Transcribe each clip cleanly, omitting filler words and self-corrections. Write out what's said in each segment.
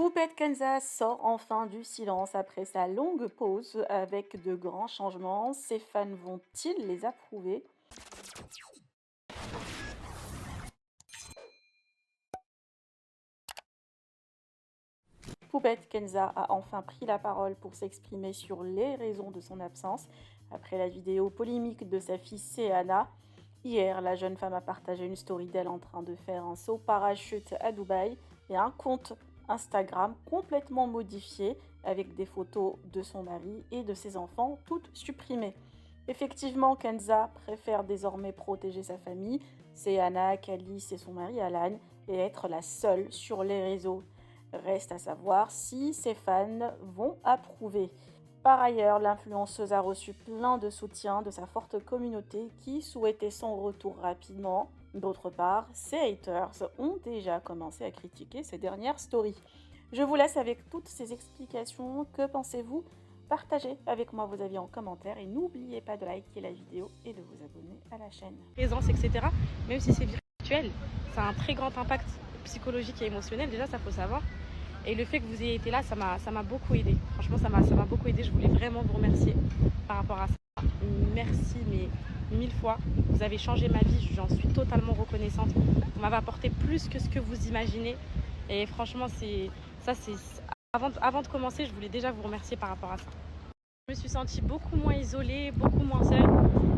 Poupette Kansas sort enfin du silence après sa longue pause avec de grands changements. Ses fans vont-ils les approuver? Poupette Kenza a enfin pris la parole pour s'exprimer sur les raisons de son absence après la vidéo polémique de sa fille Seana. Hier, la jeune femme a partagé une story d'elle en train de faire un saut parachute à Dubaï et un compte Instagram complètement modifié avec des photos de son mari et de ses enfants toutes supprimées. Effectivement, Kenza préfère désormais protéger sa famille, Seana, Calice et son mari Alan, et être la seule sur les réseaux. Reste à savoir si ses fans vont approuver. Par ailleurs, l'influenceuse a reçu plein de soutien de sa forte communauté qui souhaitait son retour rapidement. D'autre part, ses haters ont déjà commencé à critiquer ses dernières stories. Je vous laisse avec toutes ces explications. Que pensez-vous? Partagez avec moi vos avis en commentaire et n'oubliez pas de liker la vidéo et de vous abonner à la chaîne. Présence, etc. Même si c'est virtuel, ça a un très grand impact psychologique et émotionnel, déjà ça faut savoir. Et le fait que vous ayez été là, ça m'a beaucoup aidé. Franchement, ça m'a beaucoup aidé. Je voulais vraiment vous remercier par rapport à ça. Merci, mais 1000 fois. Vous avez changé ma vie, j'en suis totalement reconnaissante. Vous m'avez apporté plus que ce que vous imaginez. Et franchement, avant de commencer, je voulais déjà vous remercier par rapport à ça. Je me suis sentie beaucoup moins isolée, beaucoup moins seule.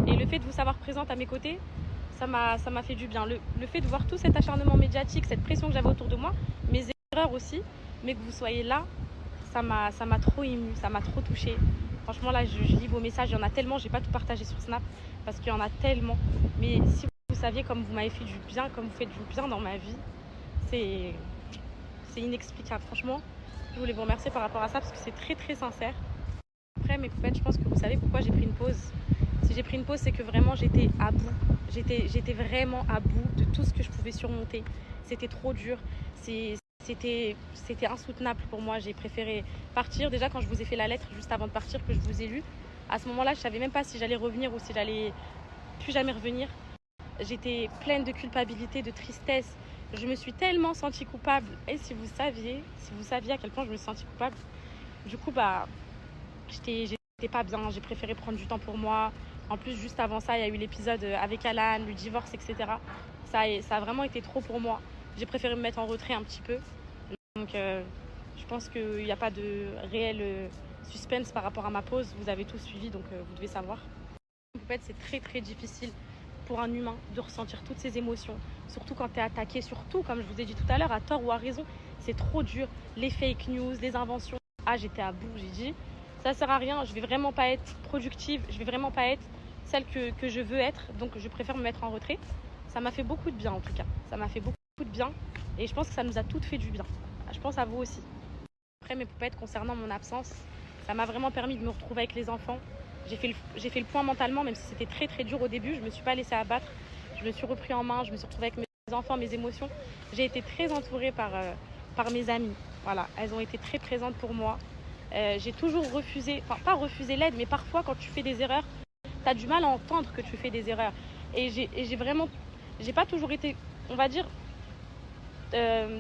Et le fait de vous savoir présente à mes côtés, ça m'a fait du bien. Le fait de voir tout cet acharnement médiatique, cette pression que j'avais autour de moi, mes erreurs aussi, mais que vous soyez là, ça m'a trop émue, ça m'a trop touchée. Franchement, là, je lis vos messages, il y en a tellement, je n'ai pas tout partagé sur Snap, parce qu'il y en a tellement. Mais si vous saviez comme vous m'avez fait du bien, comme vous faites du bien dans ma vie, c'est inexplicable. Franchement, je voulais vous remercier par rapport à ça, parce que c'est très très sincère. Après, mes poupettes, je pense que vous savez pourquoi j'ai pris une pause. Si j'ai pris une pause, c'est que vraiment j'étais à bout. J'étais vraiment à bout de tout ce que je pouvais surmonter. C'était trop dur. C'était insoutenable pour moi. J'ai préféré partir. Déjà, quand je vous ai fait la lettre juste avant de partir, que je vous ai lu, à ce moment-là, je ne savais même pas si j'allais revenir ou si j'allais plus jamais revenir. J'étais pleine de culpabilité, de tristesse. Je me suis tellement sentie coupable. Et si vous saviez à quel point je me suis sentie coupable, du coup, j'étais pas bien. J'ai préféré prendre du temps pour moi. En plus, juste avant ça, il y a eu l'épisode avec Alan, le divorce, etc. Ça a vraiment été trop pour moi. J'ai préféré me mettre en retrait un petit peu. Donc, je pense qu'il n'y a pas de réel suspense par rapport à ma pause. Vous avez tout suivi, donc vous devez savoir. En fait, c'est très très difficile pour un humain de ressentir toutes ces émotions. Surtout quand tu es attaqué, surtout, comme je vous ai dit tout à l'heure, à tort ou à raison. C'est trop dur. Les fake news, les inventions. Ah, j'étais à bout, j'ai dit. Ça sert à rien, je vais vraiment pas être productive, je vais vraiment pas être celle que je veux être, donc je préfère me mettre en retrait. Ça m'a fait beaucoup de bien en tout cas, ça m'a fait beaucoup de bien et je pense que ça nous a toutes fait du bien. Je pense à vous aussi. Après mes poupettes, concernant mon absence, ça m'a vraiment permis de me retrouver avec les enfants. J'ai fait le point mentalement, même si c'était très très dur au début, je me suis pas laissée abattre, je me suis repris en main, je me suis retrouvée avec mes enfants, mes émotions. J'ai été très entourée par mes amies, voilà, elles ont été très présentes pour moi. J'ai toujours refusé, enfin pas refusé l'aide, mais parfois quand tu fais des erreurs, tu as du mal à entendre que tu fais des erreurs. Et j'ai pas toujours été, on va dire,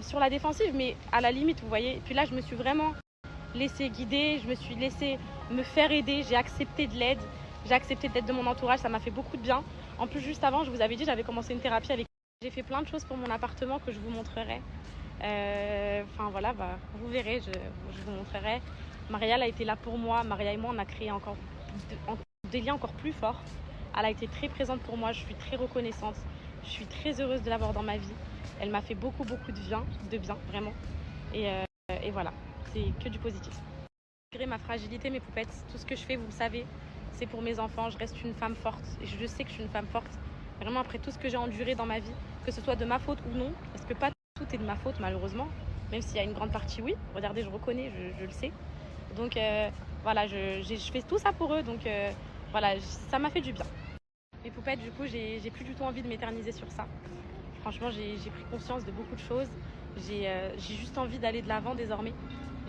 sur la défensive, mais à la limite, vous voyez. Puis là, je me suis vraiment laissée guider, je me suis laissée me faire aider, j'ai accepté de l'aide, j'ai accepté de l'aide de mon entourage, ça m'a fait beaucoup de bien. En plus, juste avant, je vous avais dit, j'avais commencé une thérapie avec. J'ai fait plein de choses pour mon appartement que je vous montrerai. Enfin voilà, vous verrez, je vous montrerai. Marielle a été là pour moi. Maria et moi, on a créé encore des liens encore plus forts. Elle a été très présente pour moi. Je suis très reconnaissante. Je suis très heureuse de l'avoir dans ma vie. Elle m'a fait beaucoup, beaucoup de bien, vraiment. Et voilà, c'est que du positif. Malgré ma fragilité, mes poupettes, tout ce que je fais, vous le savez, c'est pour mes enfants. Je reste une femme forte. Et je sais que je suis une femme forte. Vraiment, après tout ce que j'ai enduré dans ma vie, que ce soit de ma faute ou non, parce que pas tout est de ma faute, malheureusement. Même s'il y a une grande partie, oui. Regardez, je reconnais, je le sais. Donc voilà, je fais tout ça pour eux, donc voilà, ça m'a fait du bien. Les poupettes, du coup, j'ai plus du tout envie de m'éterniser sur ça. Franchement, j'ai pris conscience de beaucoup de choses. J'ai juste envie d'aller de l'avant désormais.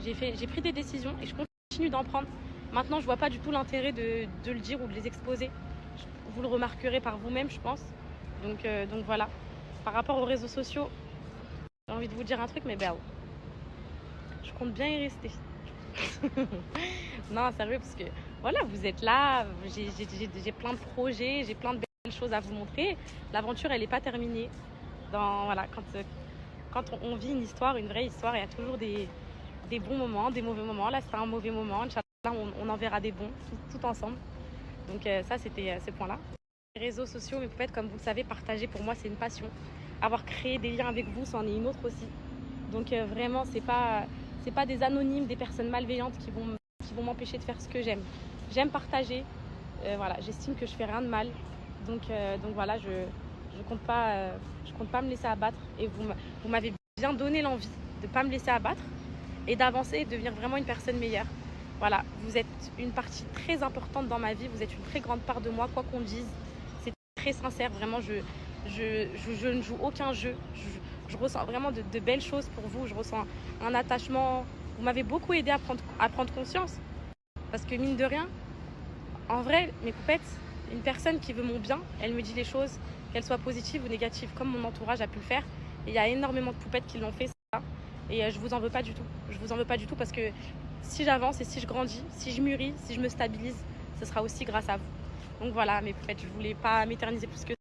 J'ai pris des décisions et je continue d'en prendre. Maintenant, je vois pas du tout l'intérêt de le dire ou de les exposer. Vous le remarquerez par vous-même, je pense. Donc voilà. Par rapport aux réseaux sociaux, j'ai envie de vous dire un truc, mais ben, je compte bien y rester. Non, sérieux, parce que voilà, vous êtes là, j'ai plein de projets, j'ai plein de belles choses à vous montrer. L'aventure, elle n'est pas terminée. Voilà, quand on vit une histoire, une vraie histoire, il y a toujours des bons moments, des mauvais moments. Là, c'était un mauvais moment. Inch'Allah, on en verra des bons, tout ensemble. Donc ça, c'était ce point-là. Les réseaux sociaux, mes poupettes, comme vous le savez, partager pour moi, c'est une passion. Avoir créé des liens avec vous, c'en est une autre aussi. Donc vraiment, c'est pas des anonymes, des personnes malveillantes qui vont m'empêcher de faire ce que j'aime. J'aime partager. Voilà, j'estime que je fais rien de mal. Donc voilà, je compte pas me laisser abattre. Et vous m'avez bien donné l'envie de ne pas me laisser abattre et d'avancer et de devenir vraiment une personne meilleure. Voilà, vous êtes une partie très importante dans ma vie. Vous êtes une très grande part de moi, quoi qu'on dise. C'est très sincère, vraiment. Je ne joue aucun jeu. Je ressens vraiment de belles choses pour vous. Je ressens un attachement. Vous m'avez beaucoup aidé à prendre conscience. Parce que mine de rien, en vrai, mes poupettes, une personne qui veut mon bien, elle me dit les choses, qu'elles soient positives ou négatives, comme mon entourage a pu le faire. Et il y a énormément de poupettes qui l'ont fait, ça. Et je vous en veux pas du tout. Je vous en veux pas du tout parce que si j'avance et si je grandis, si je mûris, si je me stabilise, ce sera aussi grâce à vous. Donc voilà, mes poupettes, je voulais pas m'éterniser plus que